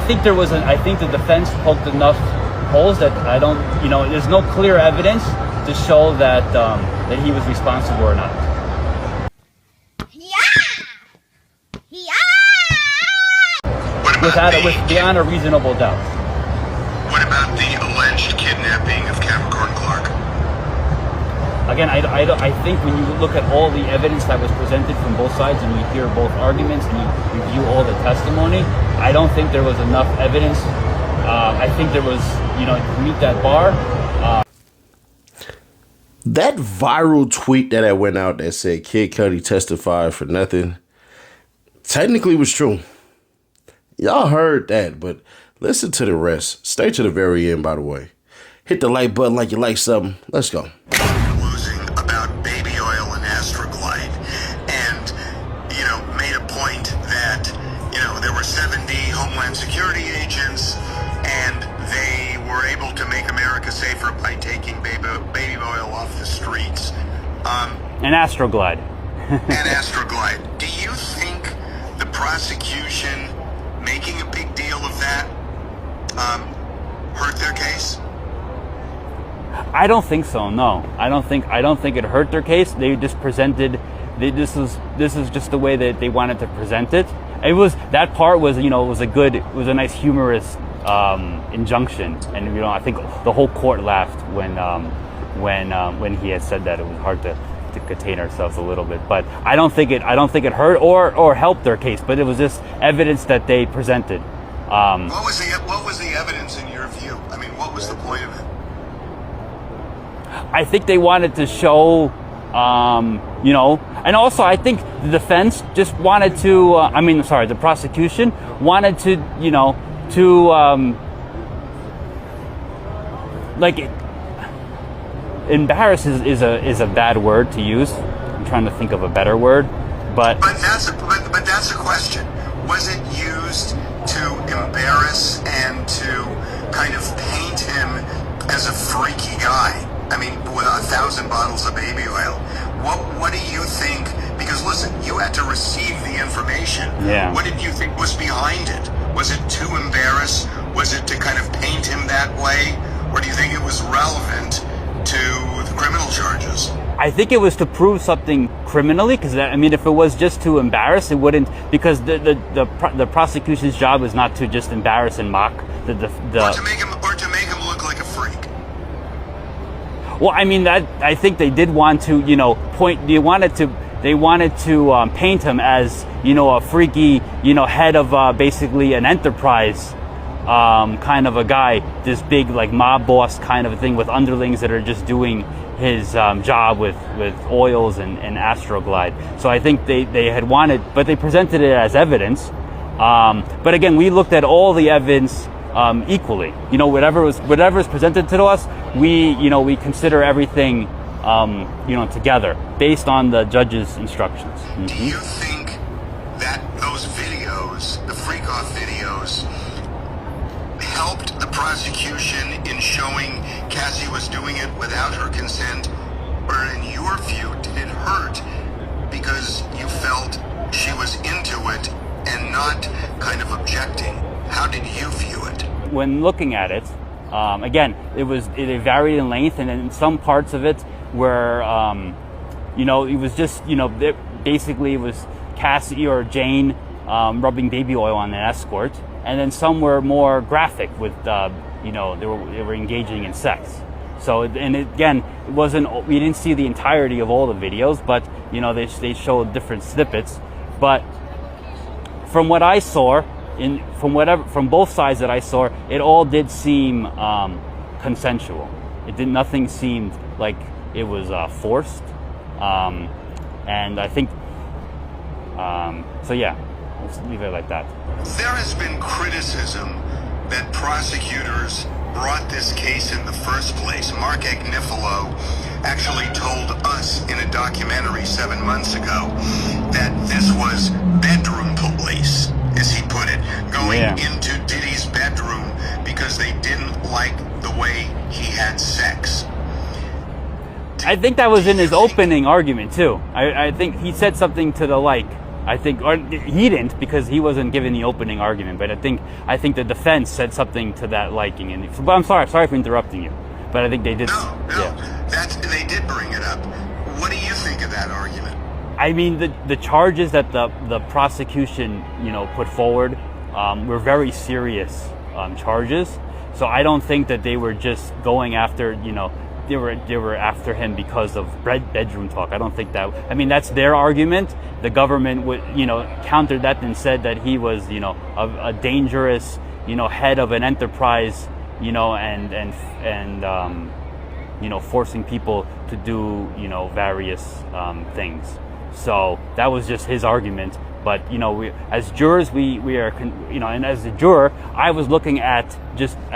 think I think the defense poked enough holes that I don't, there's no clear evidence to show that that he was responsible or not. Beyond a reasonable doubt. What about the alleged kidnapping of Capricorn Clark? Again, I think when you look at all the evidence that was presented from both sides and you hear both arguments and you review all the testimony, I don't think there was enough evidence. I think there was, to meet that bar. That viral tweet that I went out that said Kid Cudi testified for nothing technically was true. Y'all heard that, but listen to the rest. Stay to the very end, by the way. Hit the like button like you like something. Let's go. Losing about baby oil and Astroglide, and made a point that there were 70 Homeland Security agents, and they were able to make America safer by taking baby oil off the streets. And Astroglide. And Astroglide. Do you think the prosecution making a big deal of that hurt their case? I don't think so. No, I don't think it hurt their case. They just presented. This is just the way that they wanted to present it. It was that part was was a nice humorous injunction, and I think the whole court laughed when he had said that it was hard to contain ourselves a little bit. But I don't think it hurt or helped their case. But it was just evidence that they presented. What was the evidence in your view? I mean, what was the point of it? I think they wanted to show, and also I think the defense just wanted to, the prosecution wanted to, embarrass is a bad word to use. I'm trying to think of a better word, but that's a question. Was it used to embarrass and to kind of paint him as a freaky guy? I mean, with 1,000 bottles of baby oil. What do you think? Because listen, you had to receive the information. Yeah. What did you think was behind it? Was it to embarrass? Was it to kind of paint him that way? Or do you think it was relevant to the criminal charges? I think it was to prove something criminally, because if it was just to embarrass, it wouldn't. Because the prosecution's job is not to just embarrass and mock or to make him look like a freak. Well, I think they did want to, They wanted to paint him as, a freaky, head of basically an enterprise, kind of a guy, this big like mob boss kind of a thing with underlings that are just doing his job with oils and Astroglide. So I think they had wanted, but they presented it as evidence. But again, we looked at all the evidence equally. Whatever is presented to us, we consider everything together based on the judge's instructions. Mm-hmm. Do you think that those videos, the freak-off videos, helped the prosecution in showing Cassie was doing it without her consent? Or in your view, did it hurt because you felt she was into it and not kind of objecting? How did you view it? When looking at it, again, it varied in length, and in some parts of it where, it was just, basically it was Cassie or Jane rubbing baby oil on an escort, and then some were more graphic with, they were engaging in sex. So, again, we didn't see the entirety of all the videos, but, they showed different snippets. But from what I saw, from both sides that I saw, it all did seem consensual. Nothing seemed like it was forced, and I think so. Yeah, let's leave it like that. There has been criticism that prosecutors brought this case in the first place. Mark Agnifilo actually told us in a documentary 7 months ago that this was bedroom police, as he put it, going into Diddy's bedroom because they didn't like the way he had sex. I think that was in his opening argument too. I think he said something to the like, I think, or he didn't because he wasn't given the opening argument. But I think the defense said something to that liking. And but I'm sorry for interrupting you. But I think they did. No, Yeah. they did bring it up. What do you think of that argument? I mean, the charges that the prosecution, put forward were very serious charges. So I don't think that they were just going after, they were after him because of bedroom talk. I don't think that. I mean, that's their argument. The government would, countered that and said that he was, a dangerous, head of an enterprise, and forcing people to do, various things. So that was just his argument. But, as jurors, we are, and as a juror, I was looking at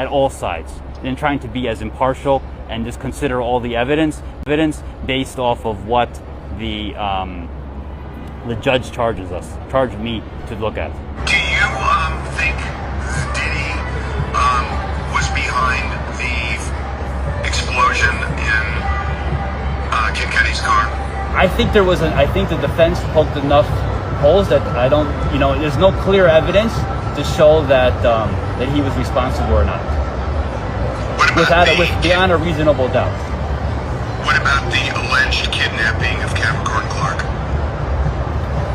all sides and trying to be as impartial and just consider all the evidence based off of what the judge charged me to look at. Do you think Diddy was behind the explosion in Kid Cudi's car? I think the defense poked enough holes that I don't, there's no clear evidence to show that he was responsible or not. Beyond a reasonable doubt. What about the alleged kidnapping of Capricorn Clark?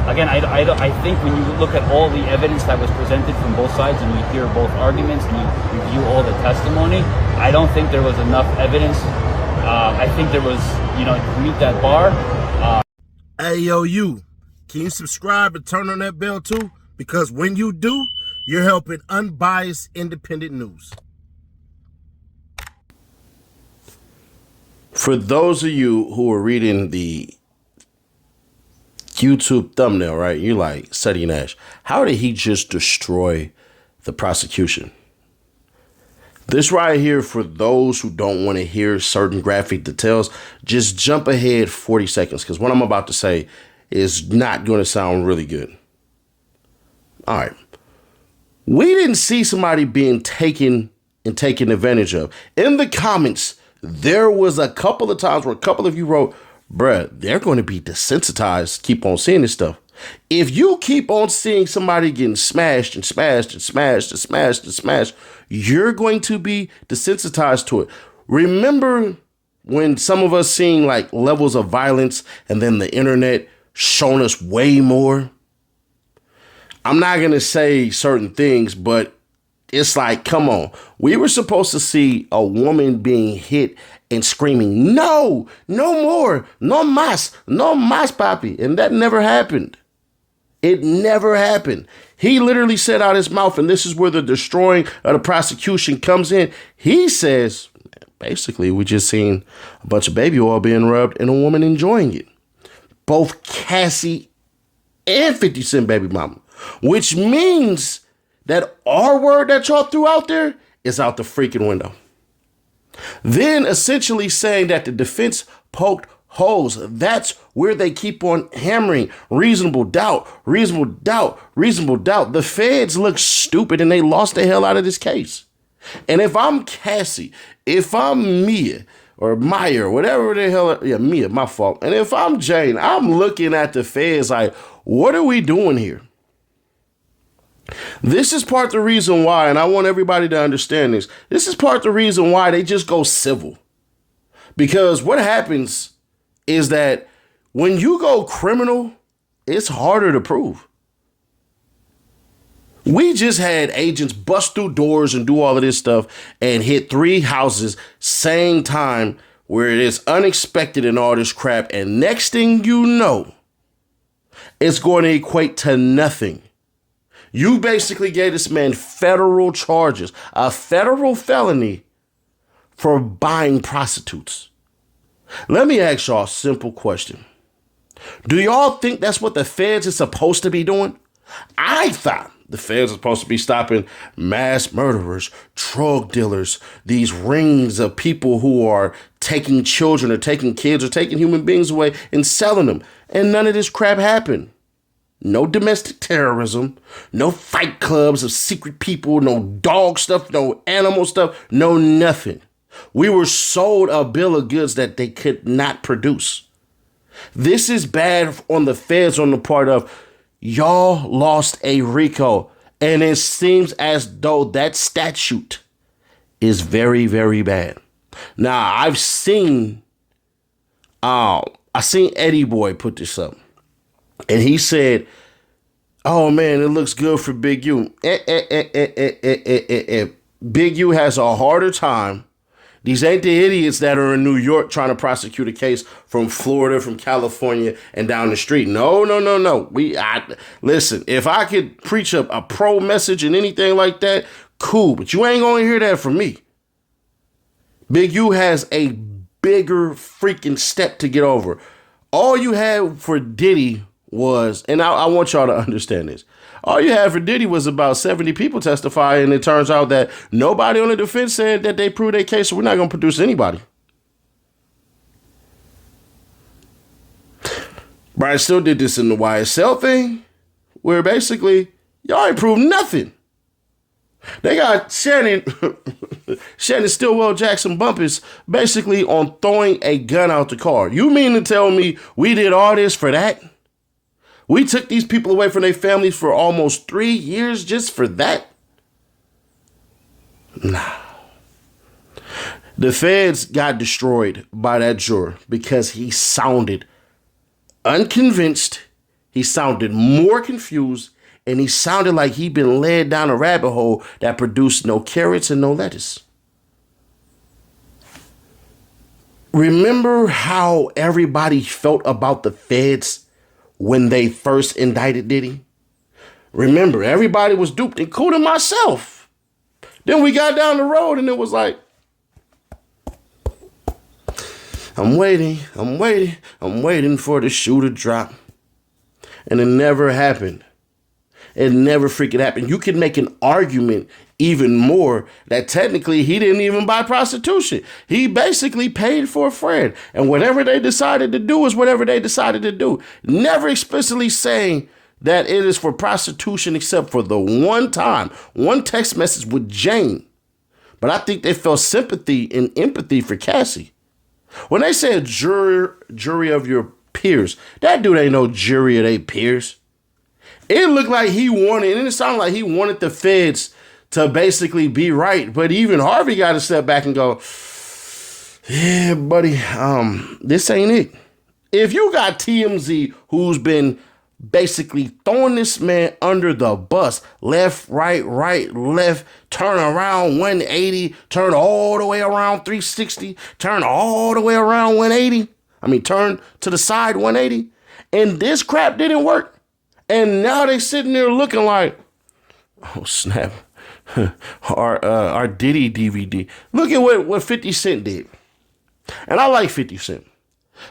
Again, I think when you look at all the evidence that was presented from both sides and you hear both arguments and you review all the testimony, I don't think there was enough evidence. I think there was, to meet that bar. Hey, yo, you. Can you subscribe and turn on that bell too? Because when you do, you're helping unbiased, independent news. For those of you who are reading the YouTube thumbnail, right? You're like, Seti Nash, how did he just destroy the prosecution? This right here, for those who don't want to hear certain graphic details, just jump ahead 40 seconds because what I'm about to say is not going to sound really good. All right. We didn't see somebody being taken advantage of. In the comments, there was a couple of times where a couple of you wrote, bruh, they're going to be desensitized, keep on seeing this stuff. If you keep on seeing somebody getting smashed and smashed and smashed and smashed and smashed, you're going to be desensitized to it. Remember when some of us seen like levels of violence and then the internet shown us way more? I'm not going to say certain things, but it's like, come on. We were supposed to see a woman being hit and screaming, no, no more, no más, papi. And that never happened. It never happened. He literally said out his mouth, and this is where the destroying of the prosecution comes in. He says, basically, we just seen a bunch of baby oil being rubbed and a woman enjoying it. Both Cassie and 50 Cent baby mama, which means that our word that y'all threw out there is out the freaking window. Then essentially saying that the defense poked holes. That's where they keep on hammering reasonable doubt, reasonable doubt, reasonable doubt. The feds look stupid and they lost the hell out of this case. And if I'm Cassie, if I'm Mia or Maya or whatever the hell, Mia, my fault. And if I'm Jane, I'm looking at the feds like, what are we doing here? This is part of the reason why, and I want everybody to understand this. This is part of the reason why they just go civil. Because what happens is that when you go criminal, it's harder to prove. We just had agents bust through doors and do all of this stuff and hit 3 houses same time where it is unexpected and all this crap. And next thing you know, it's going to equate to nothing. You basically gave this man federal charges, a federal felony for buying prostitutes. Let me ask y'all a simple question. Do y'all think that's what the feds is supposed to be doing? I thought the feds are supposed to be stopping mass murderers, drug dealers, these rings of people who are taking children or taking kids or taking human beings away and selling them. And none of this crap happened. No domestic terrorism, no fight clubs of secret people, no dog stuff, no animal stuff, no nothing. We were sold a bill of goods that they could not produce. This is bad on the feds on the part of, y'all lost a RICO, and it seems as though that statute is very, very bad. Now, I've seen Eddie Boy put this up, and he said, "Oh man, it looks good for Big U." Big U has a harder time. These ain't the idiots that are in New York trying to prosecute a case from Florida, from California, and down the street. No. Listen, if I could preach a pro message and anything like that, cool. But you ain't gonna hear that from me. Big U has a bigger freaking step to get over. All you had for Diddy was, and I want y'all to understand this, all you had for Diddy was about 70 people testify, and it turns out that nobody on the defense said that they proved their case, so we're not going to produce anybody. Brian still did this in the YSL thing, where basically, y'all ain't proved nothing. They got Shannon Stillwell Jackson Bumpus basically on throwing a gun out the car. You mean to tell me we did all this for that? We took these people away from their families for almost 3 years just for that? Nah. The feds got destroyed by that juror because he sounded unconvinced, he sounded more confused, and he sounded like he'd been led down a rabbit hole that produced no carrots and no lettuce. Remember how everybody felt about the feds when they first indicted Diddy? Remember, everybody was duped, including myself. Then we got down the road and it was like, I'm waiting for the shoe to drop. And it never happened. It never freaking happened. You can make an argument even more that technically he didn't even buy prostitution. He basically paid for a friend. And whatever they decided to do is whatever they decided to do. Never explicitly saying that it is for prostitution except for the one time, one text message with Jane. But I think they felt sympathy and empathy for Cassie. When they said jury of your peers, that dude ain't no jury of their peers. It looked like he wanted, and it sounded like he wanted the feds to basically be right. But even Harvey got to step back and go, yeah, buddy, this ain't it. If you got TMZ who's been basically throwing this man under the bus, left, right, left, turn around 180, turn all the way around 360, turn all the way around 180. Turn to the side 180. And this crap didn't work. And now they sitting there looking like, oh, snap. Our Diddy DVD. Look at what 50 Cent did. And I like 50 Cent.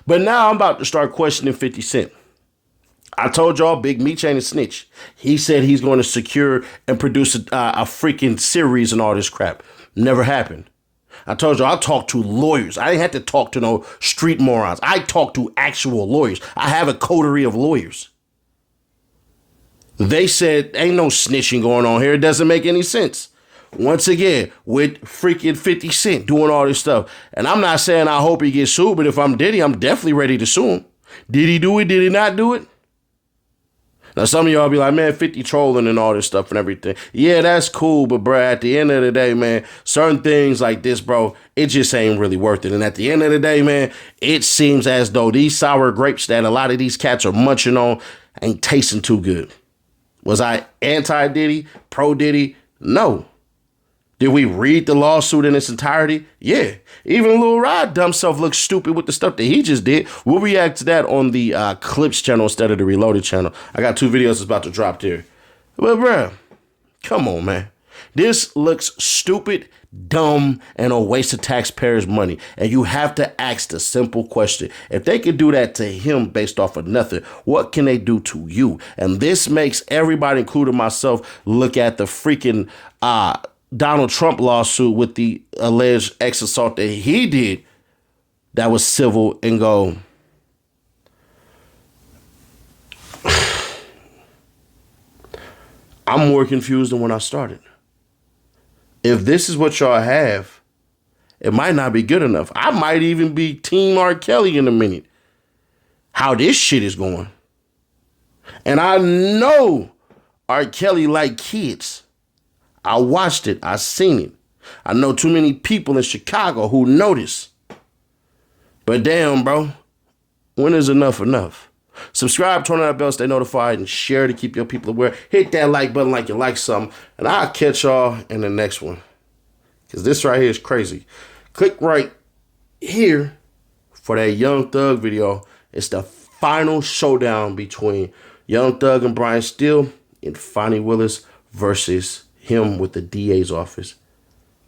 But now I'm about to start questioning 50 Cent. I told y'all Big Meech ain't a snitch. He said he's going to secure and produce a freaking series and all this crap. Never happened. I told you I talked to lawyers. I didn't have to talk to no street morons. I talked to actual lawyers. I have a coterie of lawyers. They said, ain't no snitching going on here. It doesn't make any sense. Once again, with freaking 50 Cent doing all this stuff. And I'm not saying I hope he gets sued, but if I'm Diddy, I'm definitely ready to sue him. Did he do it? Did he not do it? Now, some of y'all be like, man, 50 trolling and all this stuff and everything. Yeah, that's cool. But, bro, at the end of the day, man, certain things like this, bro, it just ain't really worth it. And at the end of the day, man, it seems as though these sour grapes that a lot of these cats are munching on ain't tasting too good. Was I anti-Diddy, pro-Diddy? No. Did we read the lawsuit in its entirety? Yeah. Even Lil Rod dumb self looks stupid with the stuff that he just did. We'll react to that on the Clips channel instead of the Reloaded channel. I got 2 videos that's about to drop there. But, bruh, come on, man. This looks stupid, dumb, and a waste of taxpayers' money. And you have to ask the simple question. If they could do that to him based off of nothing, what can they do to you? And this makes everybody, including myself, look at the freaking Donald Trump lawsuit with the alleged ex assault that he did that was civil and go, I'm more confused than when I started. If this is what y'all have, it might not be good enough. I might even be Team R. Kelly in a minute. How this shit is going. And I know R. Kelly like kids. I watched it. I seen it. I know too many people in Chicago who notice. But damn, bro, when is enough enough? Subscribe, turn on that bell, stay notified, and share to keep your people aware. Hit that like button like you like something, and I'll catch y'all in the next one. Because this right here is crazy. Click right here for that Young Thug video. It's the final showdown between Young Thug and Brian Steele and Fonnie Willis versus him with the DA's office.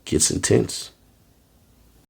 Gets intense.